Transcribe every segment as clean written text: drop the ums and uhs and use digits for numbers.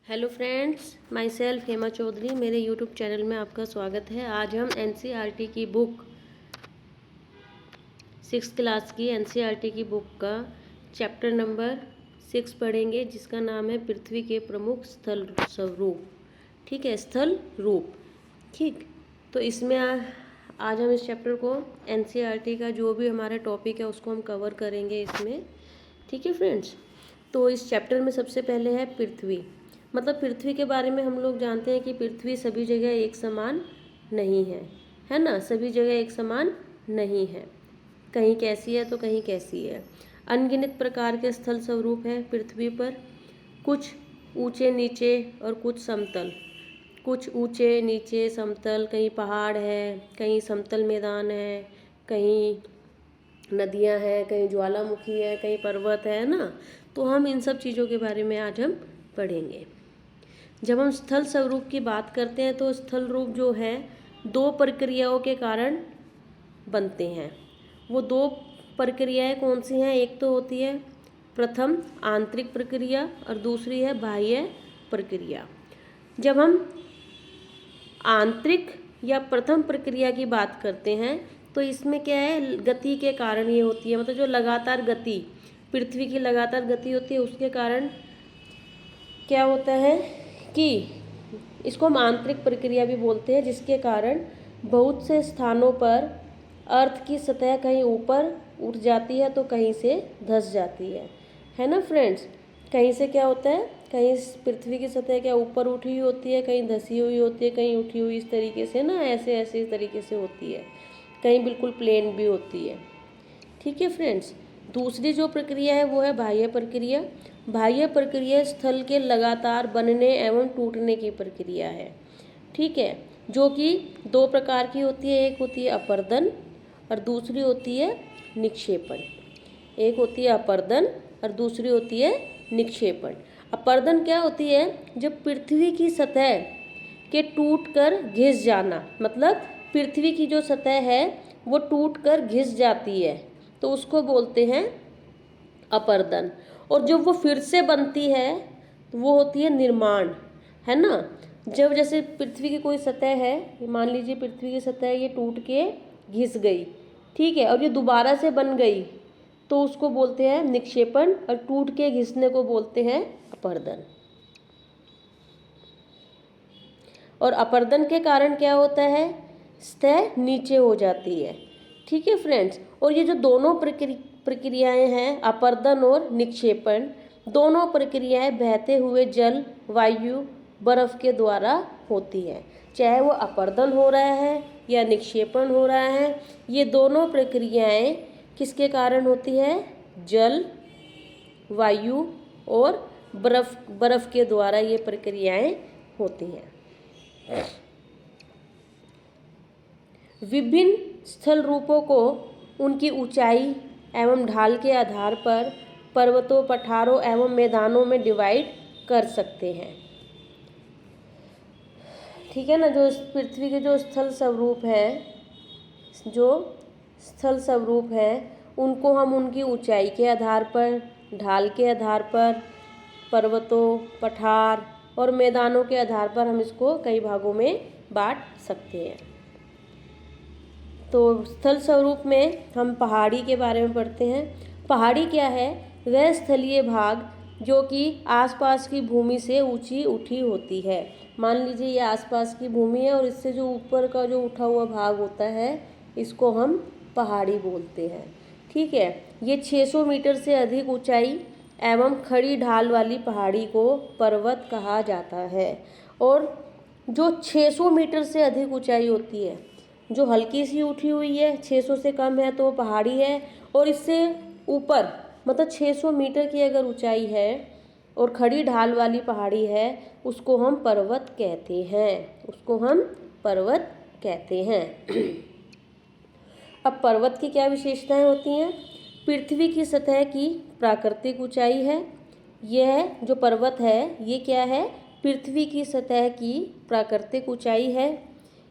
Hello friends, myself Hema Chaudhary. मेरे YouTube channel में आपका स्वागत है। आज हम एनसीईआरटी की बुक 6th क्लास की एनसीईआरटी की बुक का चैप्टर नंबर 6 पढ़ेंगे, जिसका नाम है पृथ्वी के प्रमुख स्थल स्वरूप। ठीक है, स्थल रूप। ठीक, तो इसमें आज हम इस चैप्टर को एनसीईआरटी का जो भी हमारा टॉपिक है उसको हम कवर करेंगे इसमें। ठीक है फ्रेंड्स, तो इस चैप्टर में सबसे पहले है पृथ्वी। मतलब पृथ्वी के बारे में हम लोग जानते हैं कि पृथ्वी सभी जगह एक समान नहीं है ना। सभी जगह एक समान नहीं है, कहीं कैसी है तो कहीं कैसी है। अनगिनत प्रकार के स्थल स्वरूप है पृथ्वी पर, कुछ ऊंचे नीचे और कुछ समतल। कुछ ऊंचे नीचे समतल, कहीं पहाड़ है, कहीं समतल मैदान है, कहीं नदियां हैं, कहीं ज्वालामुखी है, कहीं पर्वत है ना। तो हम इन सब चीज़ों के बारे में आज हम पढ़ेंगे। जब हम स्थल स्वरूप की बात करते हैं तो स्थल रूप जो है दो प्रक्रियाओं के कारण बनते हैं। वो दो प्रक्रियाएं कौन सी हैं? एक तो होती है प्रथम आंतरिक प्रक्रिया और दूसरी है बाह्य प्रक्रिया। जब हम आंतरिक या प्रथम प्रक्रिया की बात करते हैं तो इसमें क्या है, गति के कारण ये होती है। मतलब जो लगातार गति, पृथ्वी की लगातार गति होती है, उसके कारण क्या होता है कि इसको हम आंतरिक प्रक्रिया भी बोलते हैं, जिसके कारण बहुत से स्थानों पर अर्थ की सतह कहीं ऊपर उठ जाती है तो कहीं से धंस जाती है ना फ्रेंड्स। कहीं से क्या होता है, कहीं पृथ्वी की सतह क्या ऊपर उठी हुई होती है, कहीं धंसी हुई होती है, कहीं उठी हुई, इस तरीके से ना, ऐसे ऐसे इस तरीके से होती है। कहीं बिल्कुल प्लेन भी होती है। ठीक है फ्रेंड्स, दूसरी जो प्रक्रिया है वो है बाह्य प्रक्रिया। बाह्य प्रक्रिया स्थल के लगातार बनने एवं टूटने की प्रक्रिया है। ठीक है, जो कि दो प्रकार की होती है। एक होती है अपरदन और दूसरी होती है निक्षेपण। एक होती है अपरदन और दूसरी होती है निक्षेपण। अपरदन क्या होती है? जब पृथ्वी की सतह के टूट कर घिस जाना, मतलब पृथ्वी की जो सतह है वो टूट कर घिस जाती है तो उसको बोलते हैं अपरदन। और जब वो फिर से बनती है तो वो होती है निर्माण, है ना। जब जैसे पृथ्वी की कोई सतह है, मान लीजिए पृथ्वी की सतह ये टूट के घिस गई, ठीक है, और ये दोबारा से बन गई तो उसको बोलते हैं निक्षेपण, और टूट के घिसने को बोलते हैं अपरदन। और अपरदन के कारण क्या होता है, सतह नीचे हो जाती है। ठीक है फ्रेंड्स, और ये जो दोनों प्रक्रियाएं हैं, अपरदन और निक्षेपण, दोनों प्रक्रियाएं बहते हुए जल, वायु, बर्फ के द्वारा होती है। चाहे वो अपरदन हो रहा है या निक्षेपण हो रहा है, ये दोनों प्रक्रियाएं किसके कारण होती है? जल, वायु और बर्फ के द्वारा ये प्रक्रियाएं होती हैं। विभिन्न स्थल रूपों को उनकी ऊंचाई एवं ढाल के आधार पर पर्वतों, पठारों एवं मैदानों में डिवाइड कर सकते हैं। ठीक है ना। जो पृथ्वी के जो स्थल स्वरूप है उनको हम उनकी ऊंचाई के आधार पर, ढाल के आधार पर, पर्वतों, पठार और मैदानों के आधार पर हम इसको कई भागों में बांट सकते हैं। तो स्थल स्वरूप में हम पहाड़ी के बारे में पढ़ते हैं। पहाड़ी क्या है? वह स्थलीय भाग जो कि आसपास की भूमि से ऊंची उठी होती है। मान लीजिए ये आसपास की भूमि है और इससे जो ऊपर का जो उठा हुआ भाग होता है इसको हम पहाड़ी बोलते हैं। ठीक है, ये 600 मीटर से अधिक ऊंचाई एवं खड़ी ढाल वाली पहाड़ी को पर्वत कहा जाता है। और जो 600 मीटर से अधिक ऊंचाई होती है, जो हल्की सी उठी हुई है, 600 से कम है तो वो पहाड़ी है, और इससे ऊपर मतलब 600 मीटर की अगर ऊंचाई है और खड़ी ढाल वाली पहाड़ी है, उसको हम पर्वत कहते हैं। उसको हम पर्वत कहते हैं। अब पर्वत की क्या विशेषताएं होती हैं? पृथ्वी की सतह की प्राकृतिक ऊंचाई है। यह जो पर्वत है ये क्या है? पृथ्वी की सतह की प्राकृतिक ऊंचाई है।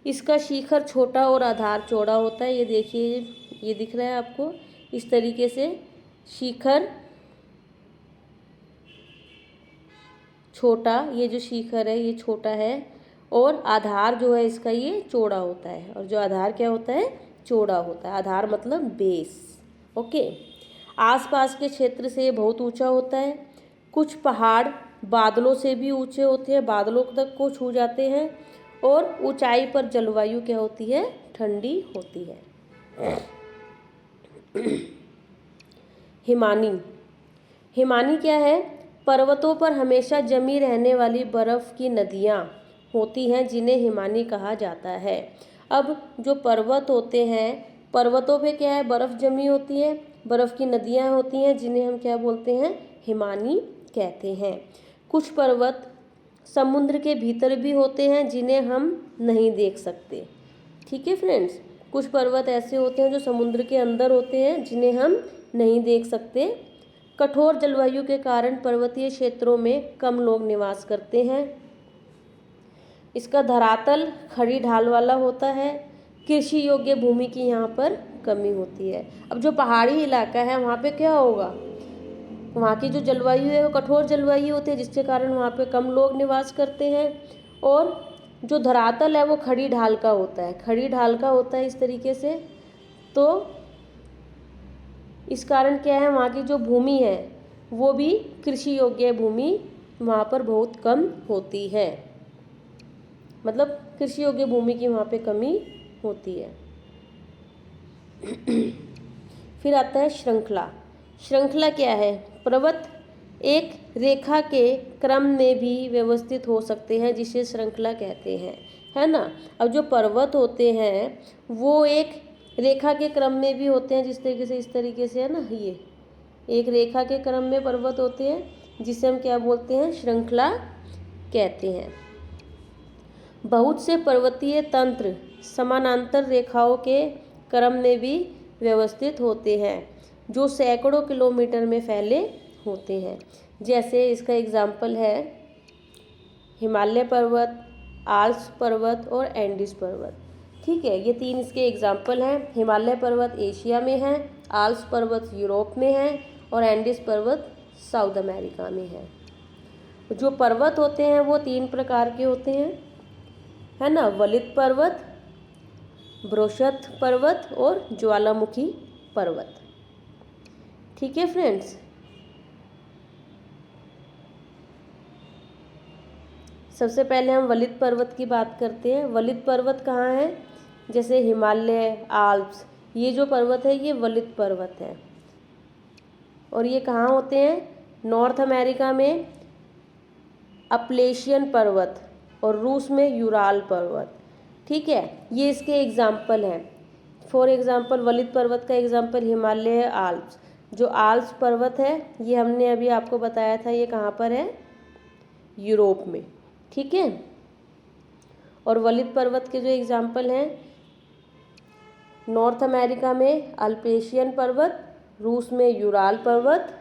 इसका शिखर छोटा और आधार चौड़ा होता है। ये देखिए, ये दिख रहा है आपको, इस तरीके से शिखर छोटा, ये जो शिखर है ये छोटा है, और आधार जो है इसका ये चौड़ा होता है, और जो आधार क्या होता है, चौड़ा होता है। आधार मतलब बेस। ओके। आसपास के क्षेत्र से ये बहुत ऊंचा होता है। कुछ पहाड़ बादलों से भी ऊंचे होते हैं, बादलों तक को छू जाते हैं, और ऊंचाई पर जलवायु क्या होती है, ठंडी होती है। हिमानी। हिमानी क्या है, पर्वतों पर हमेशा जमी रहने वाली बर्फ की नदियाँ होती हैं जिन्हें हिमानी कहा जाता है। अब जो पर्वत होते हैं, पर्वतों पे क्या है, बर्फ जमी होती है, बर्फ की नदियाँ होती हैं जिन्हें हम क्या बोलते हैं, हिमानी कहते हैं। कुछ पर्वत समुद्र के भीतर भी होते हैं जिन्हें हम नहीं देख सकते। ठीक है फ्रेंड्स, कुछ पर्वत ऐसे होते हैं जो समुद्र के अंदर होते हैं जिन्हें हम नहीं देख सकते। कठोर जलवायु के कारण पर्वतीय क्षेत्रों में कम लोग निवास करते हैं। इसका धरातल खड़ी ढाल वाला होता है। कृषि योग्य भूमि की यहाँ पर कमी होती है। अब जो पहाड़ी इलाका है वहाँ पे क्या होगा, वहाँ की जो जलवायु है वो कठोर जलवायु होती है, जिसके कारण वहाँ पे कम लोग निवास करते हैं। और जो धरातल है वो खड़ी ढाल का होता है, खड़ी ढाल का होता है इस तरीके से। तो इस कारण क्या है, वहाँ की जो भूमि है वो भी कृषि योग्य भूमि वहाँ पर बहुत कम होती है, मतलब कृषि योग्य भूमि की वहाँ पे कमी होती है। फिर आता है श्रृंखला। श्रृंखला क्या है, पर्वत एक रेखा के क्रम में भी व्यवस्थित हो सकते हैं जिसे श्रृंखला कहते हैं, है ना। अब जो पर्वत होते हैं वो एक रेखा के क्रम में भी होते हैं, जिस तरीके से, इस तरीके से है ना, ये एक रेखा के क्रम में पर्वत होते हैं जिसे हम क्या बोलते हैं, श्रृंखला कहते हैं। बहुत से पर्वतीय तंत्र समानांतर रेखाओं के क्रम में भी व्यवस्थित होते हैं जो सैकड़ों किलोमीटर में फैले होते हैं। जैसे इसका एग्जाम्पल है हिमालय पर्वत, आल्प्स पर्वत और एंडीज पर्वत। ठीक है, ये तीन इसके एग्जाम्पल हैं। हिमालय पर्वत एशिया में है, आल्प्स पर्वत यूरोप में है, और एंडीज पर्वत साउथ अमेरिका में है। जो पर्वत होते हैं वो तीन प्रकार के होते हैं, है ना, वलित पर्वत, ब्रोशथ पर्वत और ज्वालामुखी पर्वत। ठीक है फ्रेंड्स, सबसे पहले हम वलित पर्वत की बात करते हैं। वलित पर्वत कहाँ है, जैसे हिमालय, आल्प्स, ये जो पर्वत है ये वलित पर्वत है। और ये कहाँ होते हैं, नॉर्थ अमेरिका में अपलेशियन पर्वत और रूस में यूराल पर्वत। ठीक है, ये इसके एग्जाम्पल हैं। फॉर एग्जाम्पल वलित पर्वत का एग्जाम्पल हिमालय है, आल्प्स। जो आल्प्स पर्वत है ये हमने अभी आपको बताया था, ये कहाँ पर है, यूरोप में। ठीक है, और वलित पर्वत के जो एग्जाम्पल हैं, नॉर्थ अमेरिका में अल्पेशियन पर्वत, रूस में यूराल पर्वत,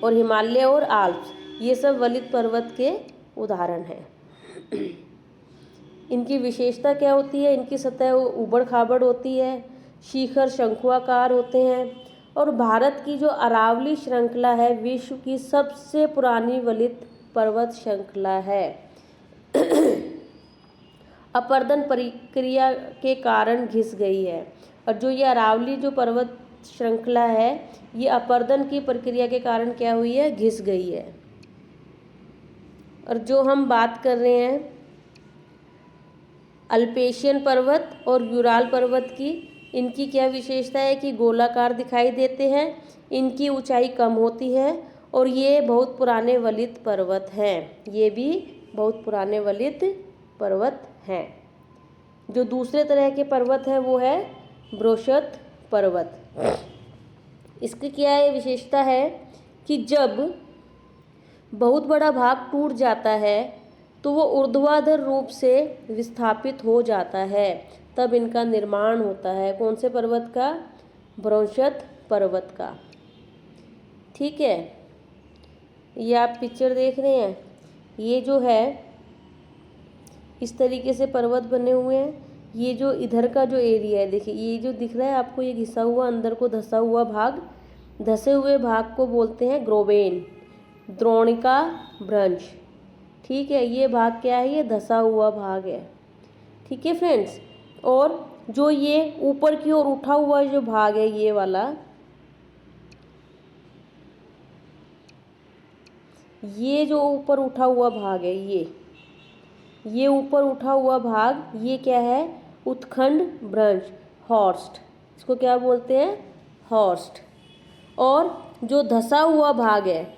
और हिमालय और आल्प्स, ये सब वलित पर्वत के उदाहरण हैं। इनकी विशेषता क्या होती है, इनकी सतह ऊबड़ खाबड़ होती है, शिखर शंकुआकार होते हैं, और भारत की जो अरावली श्रृंखला है विश्व की सबसे पुरानी वलित पर्वत श्रृंखला है। अपर्दन प्रक्रिया के कारण घिस गई है। और जो ये अरावली जो पर्वत श्रृंखला है ये अपर्दन की प्रक्रिया के कारण क्या हुई है, घिस गई है। और जो हम बात कर रहे हैं अल्पेशियन पर्वत और यूराल पर्वत की, इनकी क्या विशेषता है कि गोलाकार दिखाई देते हैं, इनकी ऊंचाई कम होती है, और ये बहुत पुराने वलित पर्वत हैं। ये भी बहुत पुराने वलित पर्वत हैं। जो दूसरे तरह के पर्वत हैं वो है ब्रोशथ पर्वत। इसकी क्या है विशेषता है कि जब बहुत बड़ा भाग टूट जाता है तो वो ऊर्ध्वाधर रूप से विस्थापित हो जाता है, तब इनका निर्माण होता है। कौन से पर्वत का, ब्रोशथ पर्वत का। ठीक है, ये आप पिक्चर देख रहे हैं, ये जो है इस तरीके से पर्वत बने हुए हैं। ये जो इधर का जो एरिया है, देखिए ये जो दिख रहा है आपको, ये घिसा हुआ अंदर को धंसा हुआ भाग, धंसे हुए भाग को बोलते हैं ग्रोवेन। द्रोणिका भ्रंश। ठीक है, ये भाग क्या है, ये धसा हुआ भाग है। ठीक है फ्रेंड्स, और जो ये ऊपर की ओर उठा हुआ जो भाग है, ये वाला, ये जो ऊपर उठा हुआ भाग है, ये ऊपर उठा हुआ भाग, ये क्या है, उत्खंड भ्रंश, हॉर्स्ट। इसको क्या बोलते हैं, हॉर्स्ट। और जो धसा हुआ भाग है,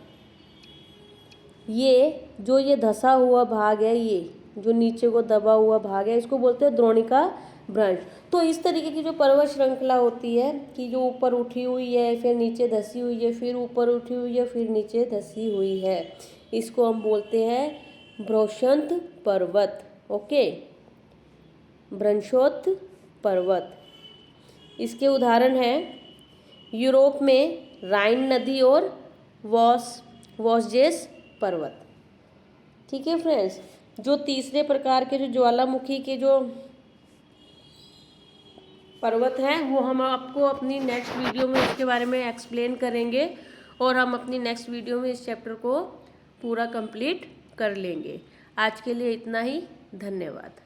ये धसा हुआ भाग है, ये जो नीचे को दबा हुआ भाग है, इसको बोलते हैं द्रोणिका भ्रंश। तो इस तरीके की जो पर्वत श्रृंखला होती है कि जो ऊपर उठी हुई है, फिर नीचे धसी हुई है, फिर ऊपर उठी हुई है, फिर नीचे धसी हुई है, इसको हम बोलते हैं भ्रंशोत्थ पर्वत। ओके, भ्रंशोत्थ पर्वत। इसके उदाहरण हैं यूरोप में राइन नदी और वॉसजेस पर्वत। ठीक है फ्रेंड्स, जो तीसरे प्रकार के जो ज्वालामुखी के जो पर्वत हैं, वो हम आपको अपनी नेक्स्ट वीडियो में इसके बारे में एक्सप्लेन करेंगे, और हम अपनी नेक्स्ट वीडियो में इस चैप्टर को पूरा कंप्लीट कर लेंगे। आज के लिए इतना ही, धन्यवाद।